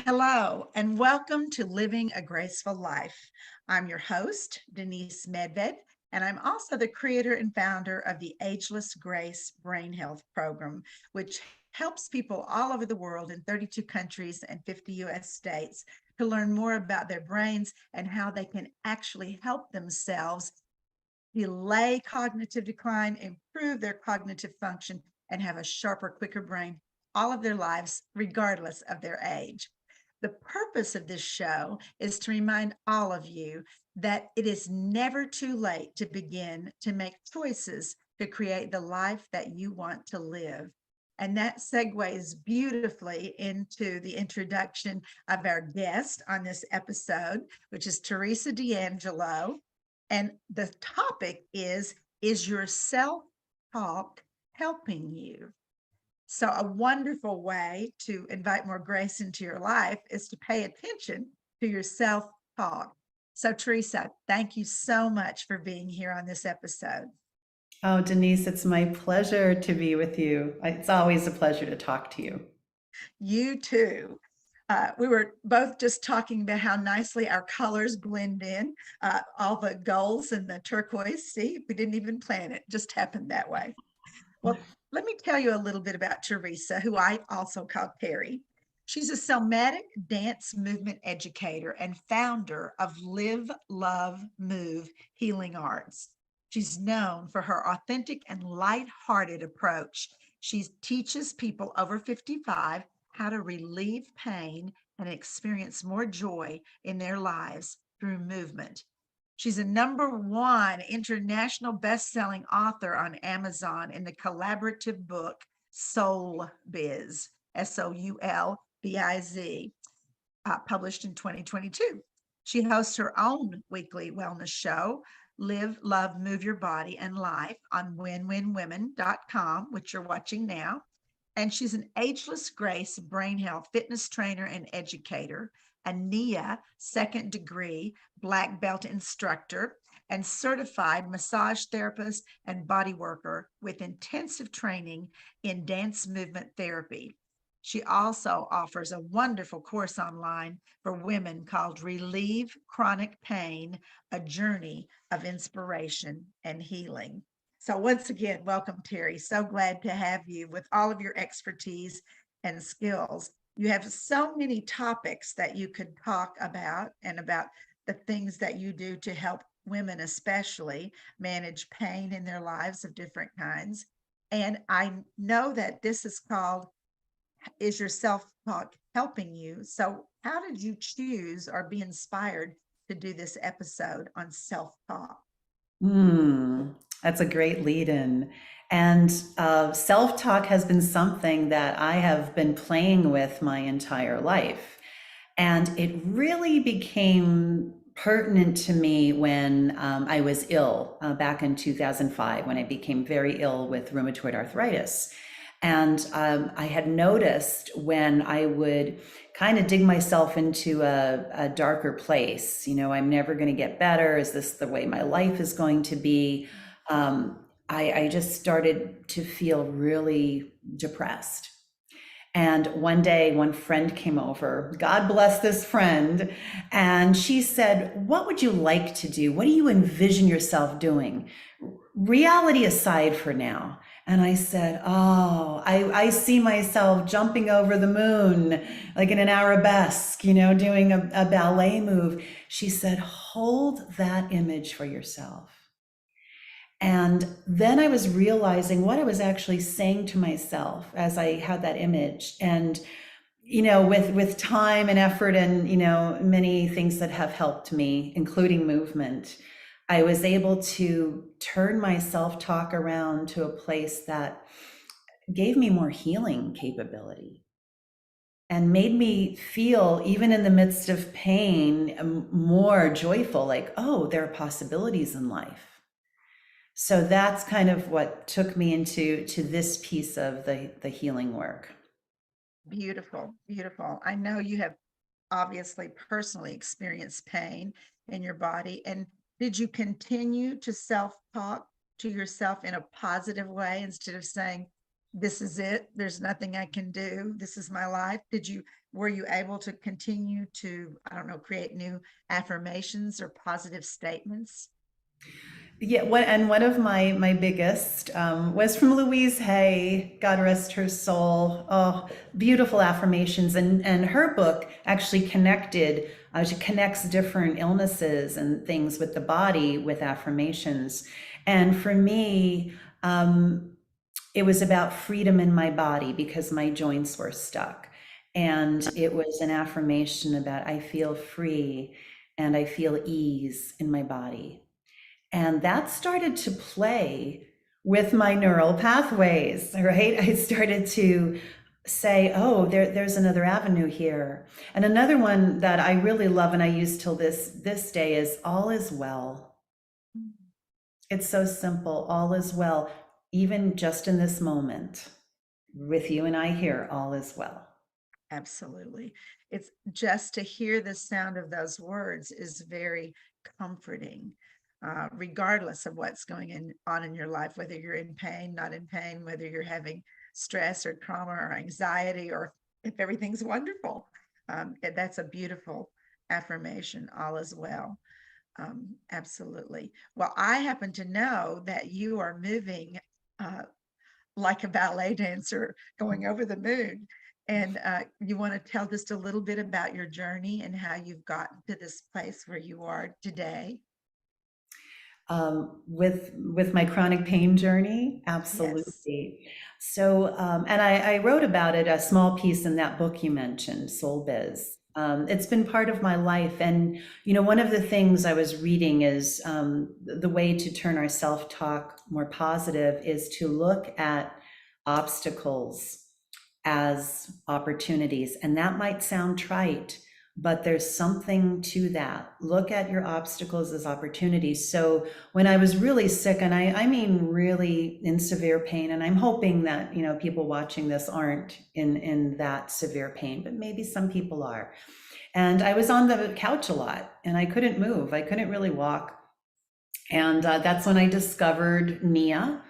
Hello, and welcome to Living a Graceful Life. I'm your host, Denise Medved, and I'm also the creator and founder of the Ageless Grace Brain Health Program, which helps people all over the world in 32 countries and 50 US states to learn more about their brains and how they can actually help themselves delay cognitive decline, improve their cognitive function, and have a sharper, quicker brain all of their lives, regardless of their age. The purpose of this show is to remind all of you that it is never too late to begin to make choices to create the life that you want to live. And that segues beautifully into the introduction of our guest on this episode, which is TERESA D'ANGELO. And the topic is your self talk helping you? So, a wonderful way to invite more grace into your life is to pay attention to your self talk. So, TERESA, thank you so much for being here on this episode. Oh, Denise, it's my pleasure to be with you. It's always a pleasure to talk to you. You too. We were both just talking about how nicely our colors blend in, all the golds and the turquoise. See, we didn't even plan it, just happened that way. Well, let me tell you a little bit about TERESA, who I also call Terry. She's a somatic dance movement educator and founder of Live, Love, Move Healing Arts. She's known for her authentic and lighthearted approach. She teaches people over 55 how to relieve pain and experience more joy in their lives through movement. She's a #1 international best-selling author on Amazon in the collaborative book Soul Biz, Soulbiz, published in 2022. She hosts her own weekly wellness show, Live, Love, Move Your Body and Life on winwinwomen.com, which you're watching now. And she's an Ageless Grace brain health fitness trainer and educator, a NIA second degree black belt instructor, and certified massage therapist and body worker with intensive training in dance movement therapy. She also offers a wonderful course online for women called Relieve Chronic Pain, a journey of inspiration and healing. So, once again, welcome, Terry. So glad to have you with all of your expertise and skills. You have so many topics that you could talk about and about the things that you do to help women, especially, manage pain in their lives of different kinds. And I know that this is called Is Your Self Talk Helping You? So, how did you choose or be inspired to do this episode on self talk? Hmm, that's a great lead in. And self-talk has been something that I have been playing with my entire life. And it really became pertinent to me when I was ill back in 2005, when I became very ill with rheumatoid arthritis. And I had noticed when I would kind of dig myself into a darker place, I'm never going to get better. Is this the way my life is going to be? I just started to feel really depressed. And one day, one friend came over. God bless this friend. And she said, "What would you like to do? What do you envision yourself doing? Reality aside for now." And I said, "Oh, I see myself jumping over the moon, like in an arabesque, doing a ballet move." She said, "Hold that image for yourself." And then I was realizing what I was actually saying to myself as I had that image. And, with time and effort and, many things that have helped me, including movement, I was able to turn my self-talk around to a place that gave me more healing capability and made me feel, even in the midst of pain, more joyful, like, oh, there are possibilities in life. So that's kind of what took me into this piece of the healing work. Beautiful, beautiful. I know you have obviously personally experienced pain in your body. And did you continue to self talk to yourself in a positive way instead of saying, this is it. There's nothing I can do. This is my life. Were you able to continue to, I don't know, create new affirmations or positive statements? Yeah, one of my biggest was from Louise Hay, God rest her soul. Oh, beautiful affirmations, and her book actually connected. She connects different illnesses and things with the body with affirmations. And for me, it was about freedom in my body because my joints were stuck, and it was an affirmation about I feel free and I feel ease in my body. And that started to play with my neural pathways, right? I started to say, oh, there's another avenue here. And another one that I really love and I use till this day is all is well. It's so simple, all is well, even just in this moment. With you and I here, all is well. Absolutely. It's just to hear the sound of those words is very comforting, regardless of what's on in your life, whether you're in pain, not in pain, whether you're having stress or trauma or anxiety, or if everything's wonderful. That's a beautiful affirmation, all is well. Absolutely. Well, I happen to know that you are moving uh, like a ballet dancer going over the moon. And you want to tell just a little bit about your journey and how you've gotten to this place where you are today? With my chronic pain journey, Yes. absolutely. So, and I wrote about it, a small piece in that book you mentioned, Soul Biz. It's been part of my life, and one of the things I was reading is the way to turn our self-talk more positive is to look at obstacles as opportunities, and that might sound trite, but there's something to that. Look at your obstacles as opportunities. So when I was really sick, and I mean really in severe pain, and I'm hoping that people watching this aren't in that severe pain, but maybe some people are. And I was on the couch a lot, and I couldn't move. I couldn't really walk. And that's when I discovered Nia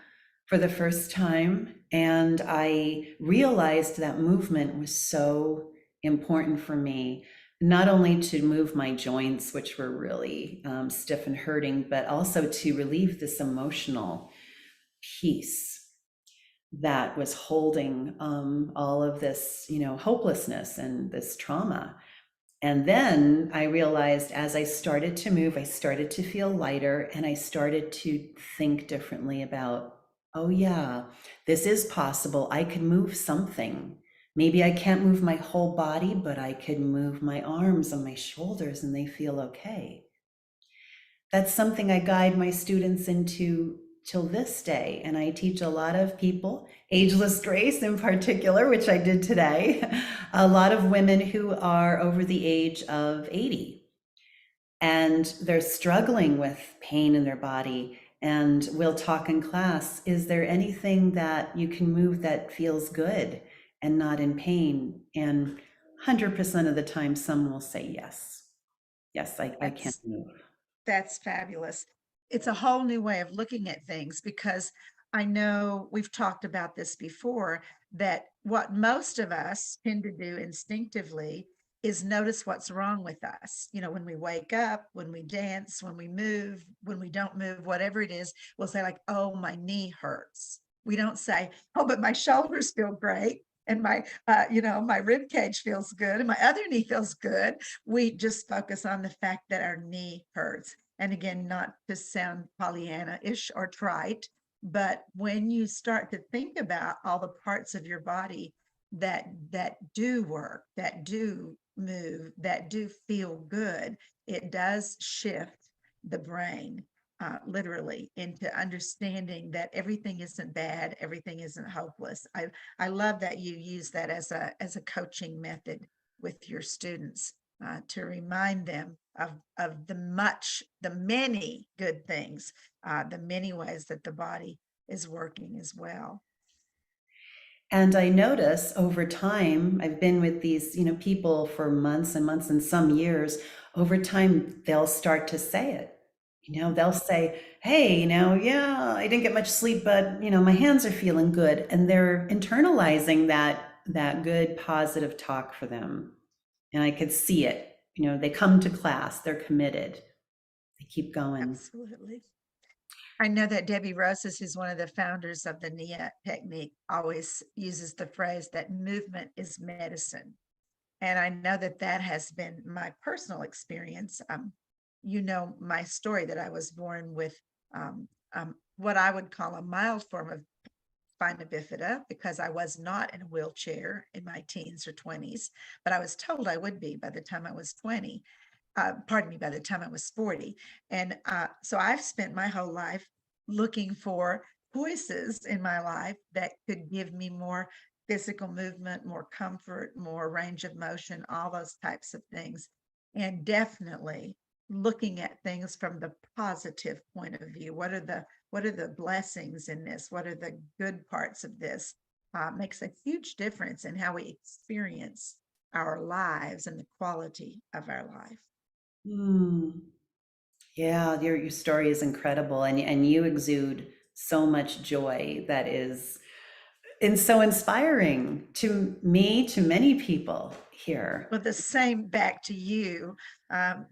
for the first time. And I realized that movement was so important for me, not only to move my joints, which were really stiff and hurting, but also to relieve this emotional peace that was holding all of this, hopelessness and this trauma. And then I realized as I started to move, I started to feel lighter and I started to think differently about, oh, yeah, this is possible. I can move something. Maybe I can't move my whole body, but I can move my arms and my shoulders and they feel okay. That's something I guide my students into till this day. And I teach a lot of people, ageless grace in particular, which I did today, a lot of women who are over the age of 80 and they're struggling with pain in their body. And we'll talk in class, is there anything that you can move that feels good and not in pain? And 100% of the time, someone will say yes. Yes, I can That's move. That's fabulous. It's a whole new way of looking at things because I know we've talked about this before that what most of us tend to do instinctively is notice what's wrong with us. When we wake up, when we dance, when we move, when we don't move, whatever it is, we'll say, like, oh, my knee hurts. We don't say, oh, but my shoulders feel great. And my rib cage feels good and my other knee feels good. We just focus on the fact that our knee hurts. And again, not to sound Pollyanna-ish or trite, but when you start to think about all the parts of your body that do work, that do move, that do feel good, it does shift the brain literally into understanding that everything isn't bad, everything isn't hopeless. I love that you use that as a coaching method with your students to remind them of the many good things, the many ways that the body is working as well. And I notice over time, I've been with these, people for months and months and some years, over time, they'll start to say it. They'll say, hey, yeah, I didn't get much sleep, but my hands are feeling good. And they're internalizing that good positive talk for them. And I could see it. They come to class, they're committed, they keep going. Absolutely. I know that Debbie Rosas, who's one of the founders of the NIA technique, always uses the phrase that movement is medicine. And I know that that has been my personal experience. You know my story, that I was born with what I would call a mild form of spina bifida, because I was not in a wheelchair in my teens or 20s, but I was told I would be by the time I was 20. Pardon me, by the time I was 40. And so I've spent my whole life looking for choices in my life that could give me more physical movement, more comfort, more range of motion, all those types of things. And definitely looking at things from the positive point of view. What are the blessings in this? What are the good parts of this? Makes a huge difference in how we experience our lives and the quality of our life. Hmm. Yeah, your story is incredible, and you exude so much joy that is and so inspiring to me, to many people here. Well, the same back to you. Um,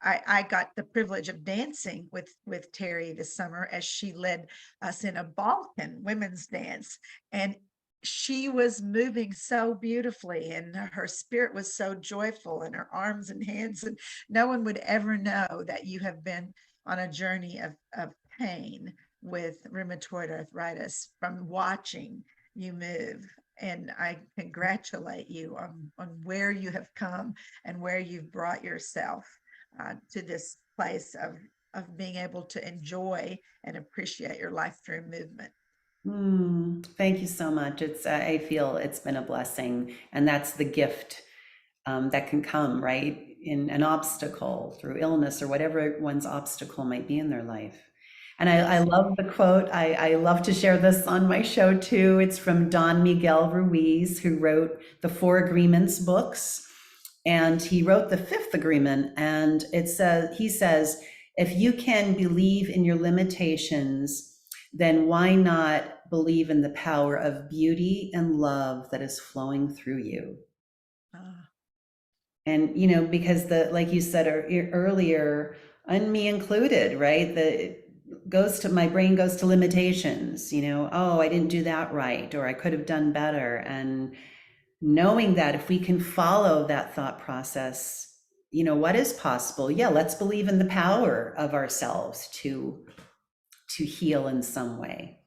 I got the privilege of dancing with Terry this summer as she led us in a Balkan women's dance, and she was moving so beautifully, and her spirit was so joyful, and her arms and hands, and no one would ever know that you have been on a journey of pain with rheumatoid arthritis from watching you move. And I congratulate you on where you have come and where you've brought yourself to this place of being able to enjoy and appreciate your life through movement. Thank you so much. I feel it's been a blessing, and that's the gift that can come, right? In an obstacle through illness or whatever one's obstacle might be in their life. And I Yes. love the quote. I love to share this on my show too. It's from Don Miguel Ruiz, who wrote the Four Agreements books. And he wrote the fifth agreement. And he says, if you can believe in your limitations, then why not believe in the power of beauty and love that is flowing through you? Uh, And because like you said earlier, and me included, right, my brain goes to limitations. Oh, I didn't do that right, or I could have done better. And knowing that if we can follow that thought process, what is possible? Yeah, let's believe in the power of ourselves to heal in some way.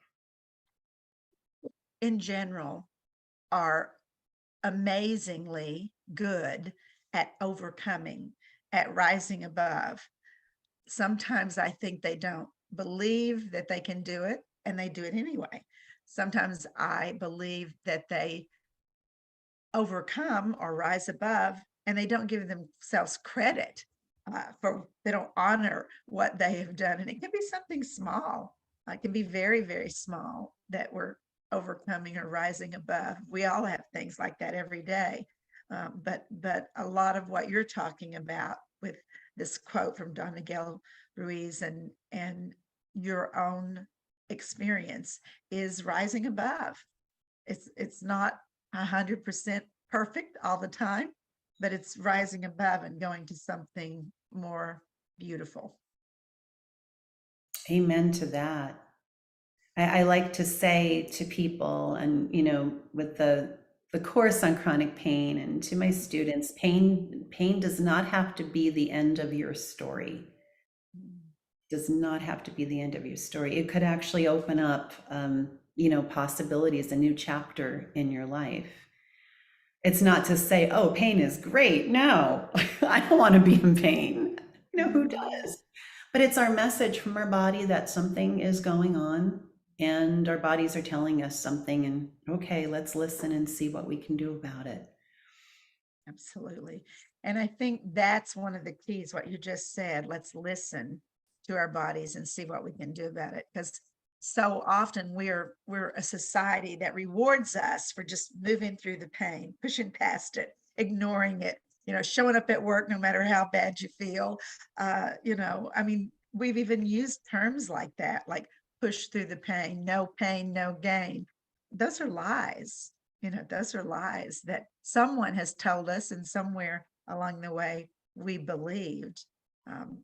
in general, are amazingly good at overcoming, at rising above. Sometimes I think they don't believe that they can do it, and they do it anyway. Sometimes I believe that they overcome or rise above, and they don't give themselves credit for, they don't honor what they have done. And it can be something small. It can be very, very small that we're overcoming or rising above. We all have things like that every day. But a lot of what you're talking about with this quote from Don Miguel Ruiz and your own experience is rising above. It's not 100% perfect all the time, but it's rising above and going to something more beautiful. Amen to that. I like to say to people, and with the course on chronic pain, and to my students, pain does not have to be the end of your story. Mm. Does not have to be the end of your story. It could actually open up, possibilities, a new chapter in your life. It's not to say, oh, pain is great. No, I don't want to be in pain. Who Mm. does? But it's our message from our body that something is going on, and our bodies are telling us something. And okay, let's listen and see what we can do about it. Absolutely. And I think that's one of the keys, what you just said. Let's listen to our bodies and see what we can do about it. Because so often we're a society that rewards us for just moving through the pain, pushing past it, ignoring it, showing up at work no matter how bad you feel. I mean, we've even used terms like that, like push through the pain, no gain. Those are lies. Those are lies that someone has told us, and somewhere along the way we believed.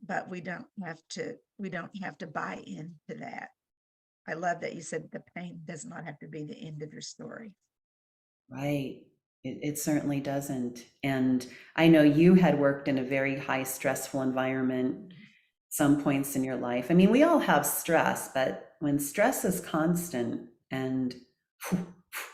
But we don't have to buy into that. I love that you said the pain does not have to be the end of your story. Right. It certainly doesn't. And I know you had worked in a very high stressful environment some points in your life. I mean, we all have stress, but when stress is constant and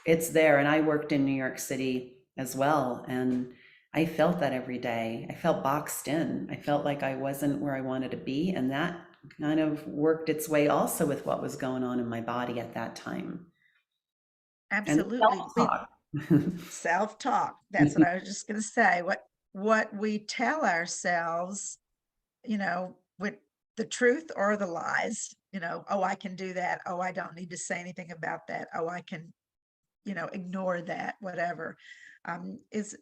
it's there, and I worked in New York City as well, and I felt that every day. I felt boxed in. I felt like I wasn't where I wanted to be, and that kind of worked its way also with what was going on in my body at that time. And Absolutely. We self-talk. self-talk. That's what I was just going to say. What we tell ourselves, with the truth or the lies, oh, I can do that. Oh, I don't need to say anything about that. Oh, I can, ignore that, whatever, is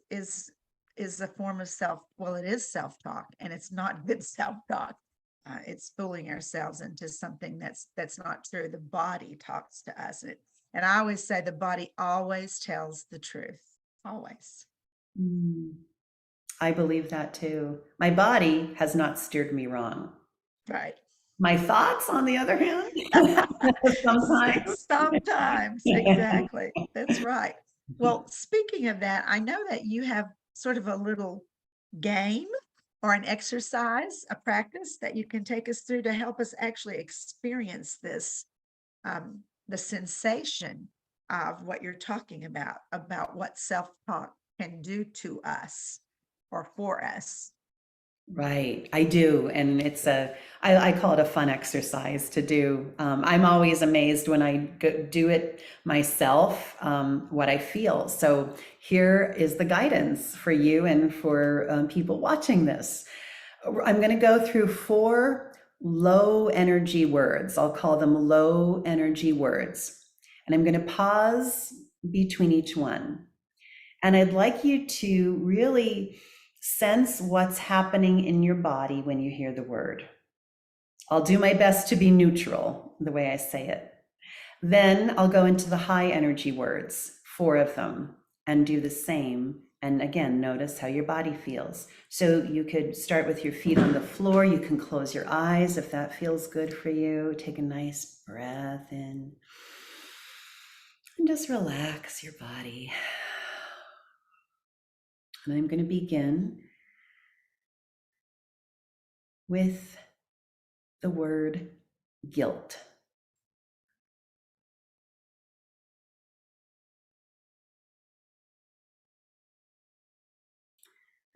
a form of it is self-talk, and it's not good self-talk. It's fooling ourselves into something that's not true. The body talks to us. And I always say the body always tells the truth, always. Mm, I believe that too. My body has not steered me wrong. Right. My thoughts, on the other hand, sometimes. Sometimes, exactly. That's right. Well, speaking of that, I know that you have sort of a little game or an exercise, a practice that you can take us through to help us actually experience this, the sensation of what you're talking about what self-talk can do to us or for us. Right, I do. And I call it a fun exercise to do. I'm always amazed when I do it myself, what I feel. So here is the guidance for you and for people watching this. I'm going to go through 4 low energy words. I'll call them low energy words. And I'm going to pause between each one. And I'd like you to really sense what's happening in your body when you hear the word. I'll do my best to be neutral the way I say it. Then I'll go into the high energy words, 4 of them, and do the same. And again, notice how your body feels. So you could start with your feet on the floor. You can close your eyes if that feels good for you. Take a nice breath in and just relax your body. And I'm going to begin with the word guilt.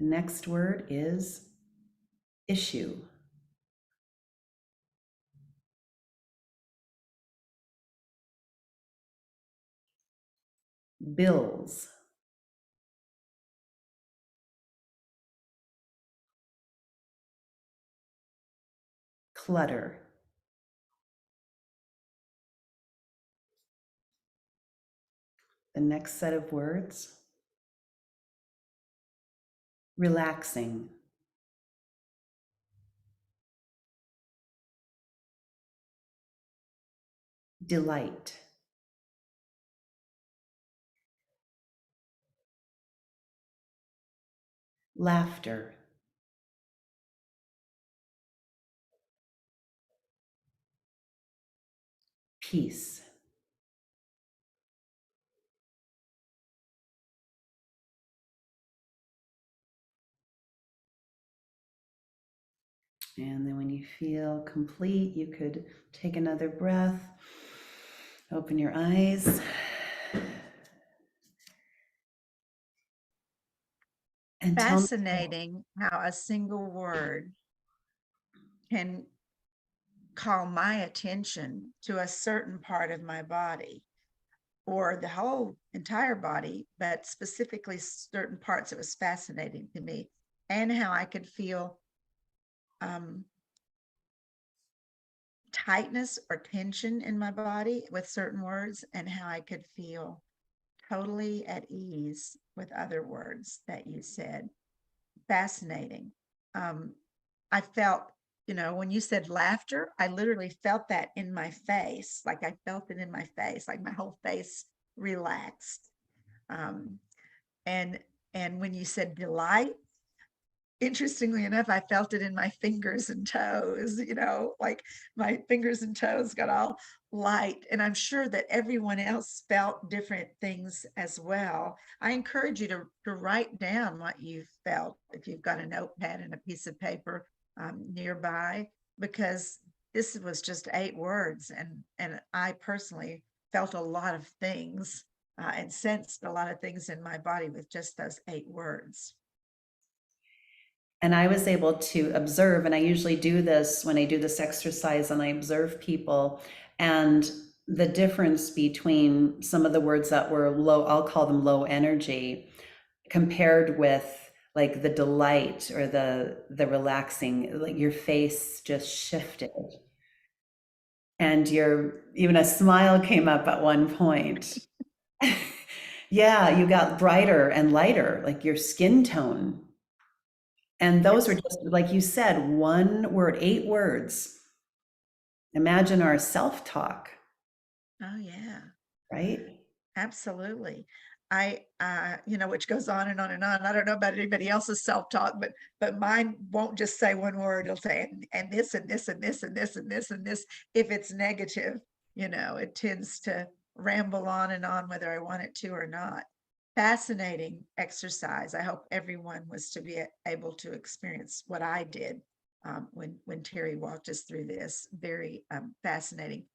The next word is issue. Bills. Clutter. The next set of words, relaxing. Delight. Laughter. Peace. And then when you feel complete, you could take another breath, open your eyes, and tell me. Fascinating how a single word can call my attention to a certain part of my body or the whole entire body, but specifically certain parts. It was fascinating to me, and how I could feel um, tightness or tension in my body with certain words, and how I could feel totally at ease with other words that you said. Fascinating. Um, I felt when you said laughter, I literally felt that in my face. Like I felt it in my face, like my whole face relaxed. Um, and and when you said delight, interestingly enough, I felt it in my fingers and toes, like my fingers and toes got all light. And I'm sure that everyone else felt different things as well. I encourage you to write down what you felt if you've got a notepad and a piece of paper nearby, because this was just 8 words. And I personally felt a lot of things and sensed a lot of things in my body with just those 8 words. And I was able to observe, and I usually do this when I do this exercise and I observe people, and the difference between some of the words that were low, I'll call them low energy, compared with like the delight or the relaxing, like your face just shifted. And your even a smile came up at one point. Yeah, you got brighter and lighter, like your skin tone. And those are Yes. just, like you said, one word, 8 words. Imagine our self-talk, Oh, yeah. right? Absolutely. Which goes on and on and on. I don't know about anybody else's self-talk, but mine won't just say one word. It'll say and this and this and this and this and this and this. If it's negative, it tends to ramble on and on whether I want it to or not. Fascinating exercise. I hope everyone was to be able to experience what I did when Terry walked us through this. Very fascinating.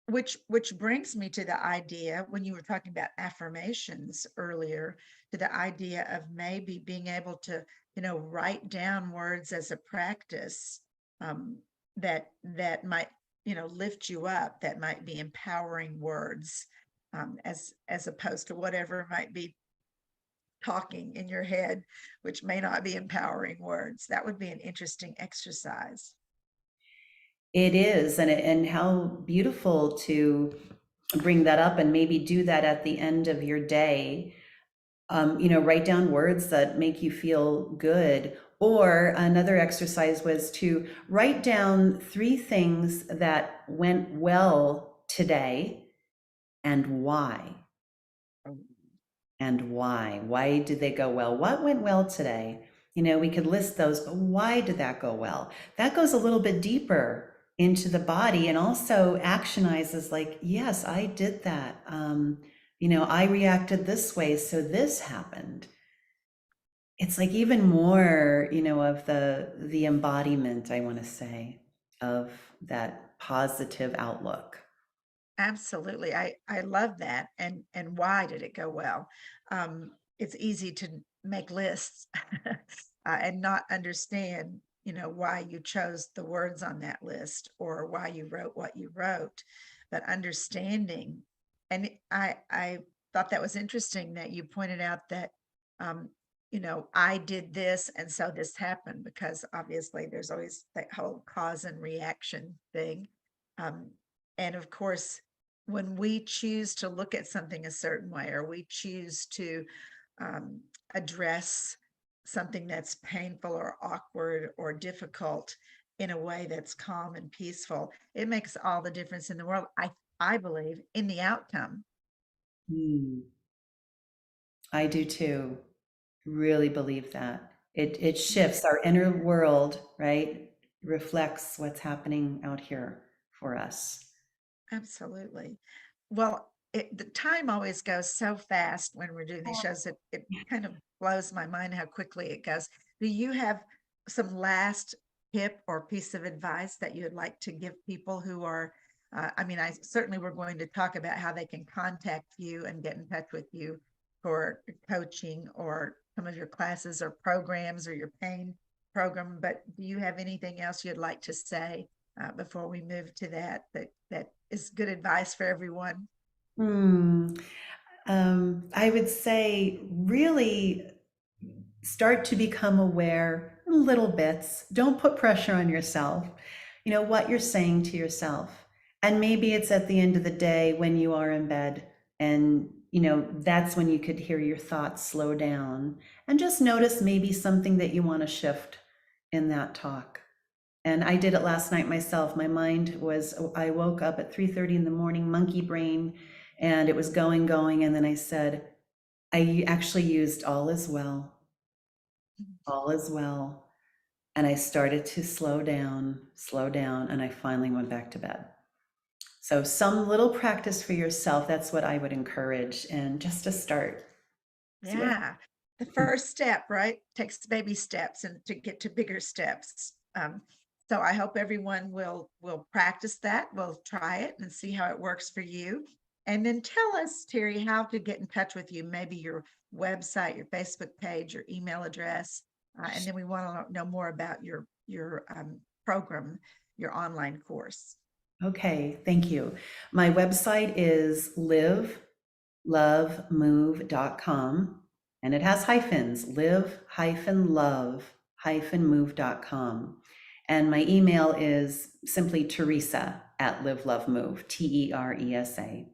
Which brings me to the idea, when you were talking about affirmations earlier, to the idea of maybe being able to, write down words as a practice um, that might, lift you up, that might be empowering words, as opposed to whatever might be talking in your head, which may not be empowering words. That would be an interesting exercise. It is, and how beautiful to bring that up and maybe do that at the end of your day. Write down words that make you feel good. Or another exercise was to write down 3 things that went well today and why. And why? Why did they go well? What went well today? We could list those, but why did that go well? That goes a little bit deeper into the body and also actionizes like, yes, I did that. I reacted this way, so this happened. It's like even more, of the embodiment, I want to say, of that positive outlook. Absolutely. I love that. And why did it go well? It's easy to make lists and not understand, why you chose the words on that list or why you wrote what you wrote, but understanding. And I thought that was interesting that you pointed out that I did this and so this happened, because obviously there's always that whole cause and reaction thing. Um, and of course, when we choose to look at something a certain way, or we choose to um, address something that's painful or awkward or difficult in a way that's calm and peaceful, it makes all the difference in the world. I believe in the outcome. Hmm. I do too. Really believe that. It shifts our inner world, right? Reflects what's happening out here for us. Absolutely. Well, the time always goes so fast when we're doing these shows. It kind of blows my mind how quickly it goes. Do you have some last tip or piece of advice that you would like to give people who are, I mean, I certainly we're going to talk about how they can contact you and get in touch with you for coaching or some of your classes or programs or your pain program. But do you have anything else you'd like to say before we move to that is good advice for everyone? Hmm. I would say really start to become aware in little bits. Don't put pressure on yourself. What you're saying to yourself. And maybe it's at the end of the day when you are in bed and that's when you could hear your thoughts slow down and just notice maybe something that you want to shift in that talk. And I did it last night myself. My mind was, I woke up at 3:30 in the morning, monkey brain, and it was going. And then I said, I actually used all is well, all is well. And I started to slow down, and I finally went back to bed. So some little practice for yourself, that's what I would encourage. And just to start, see what Yeah. The first step, right? Takes baby steps and to get to bigger steps. So I hope everyone will practice that. We'll try it and see how it works for you. And then tell us, Terry, how to get in touch with you, maybe your website, your Facebook page, your email address. And then we want to know more about your program, your online course. Okay, thank you. My website is livelovemove.com, and it has hyphens, live-love-move.com. And my email is simply Teresa at livelovemove, TERESA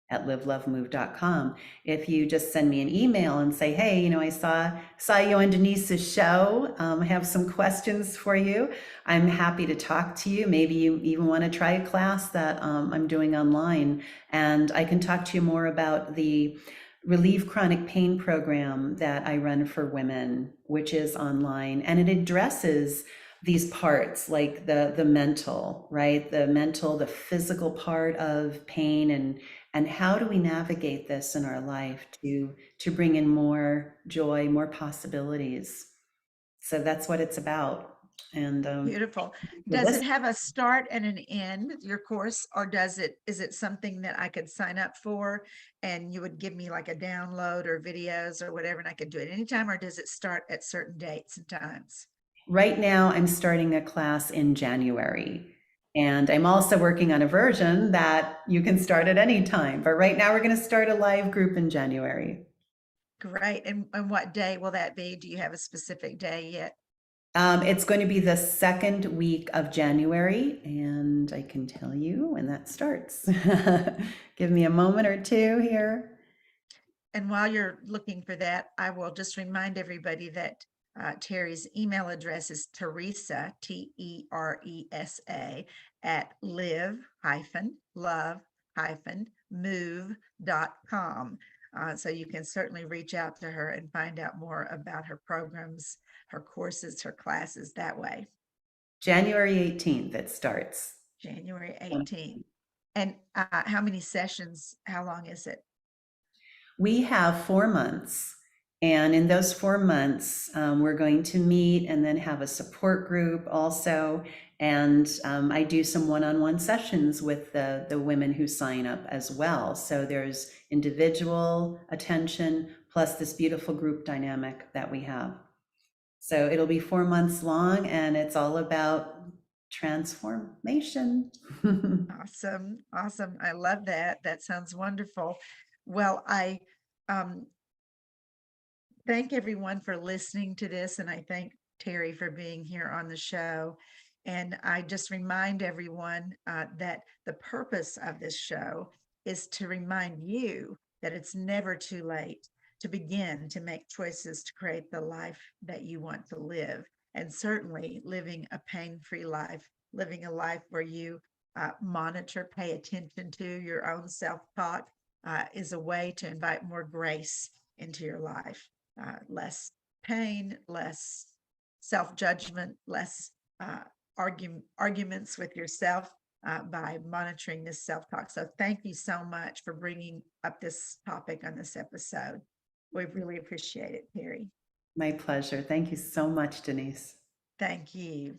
at livelovemove.com. If you just send me an email and say, hey, I saw you on Denise's show. I have some questions for you. I'm happy to talk to you. Maybe you even want to try a class that I'm doing online, and I can talk to you more about the Relieve Chronic Pain program that I run for women, which is online, and it addresses these parts like the mental, right? The mental, the physical part of pain, and how do we navigate this in our life to bring in more joy, more possibilities. So that's what it's about. And Beautiful. for Does this, it have a start and an end, your course, or is it something that I could sign up for and you would give me like a download or videos or whatever, and I could do it anytime, or does it start at certain dates and times? right now I'm starting a class in January, and I'm also working on a version that you can start at any time, but right now we're going to start a live group in January. Great. And what day will that be? Do you have a specific day yet? It's going to be the second week of January, and I can tell you when that starts. Give me a moment or two here. And while you're looking for that, I will just remind everybody that Terry's email address is Teresa, TERESA, at live-love-move.com. So you can certainly reach out to her and find out more about her programs, her courses, her classes that way. January 18th, it starts. January 18th. And how many sessions? How long is it? We have 4 months. And in those 4 months, we're going to meet and then have a support group also. And I do some one-on-one sessions with the women who sign up as well. So there's individual attention plus this beautiful group dynamic that we have. So it'll be 4 months long, and it's all about transformation. Awesome. Awesome. I love that. That sounds wonderful. Well, I um, thank everyone for listening to this, and I thank Terry for being here on the show. And I just remind everyone that the purpose of this show is to remind you that it's never too late to begin to make choices to create the life that you want to live. And certainly living a pain free life, living a life where you monitor, pay attention to your own self talk is a way to invite more grace into your life. Less pain, less self judgment, less arguments with yourself by monitoring this self talk. So, thank you so much for bringing up this topic on this episode. We really appreciate it, Terry. My pleasure. Thank you so much, Denise. Thank you.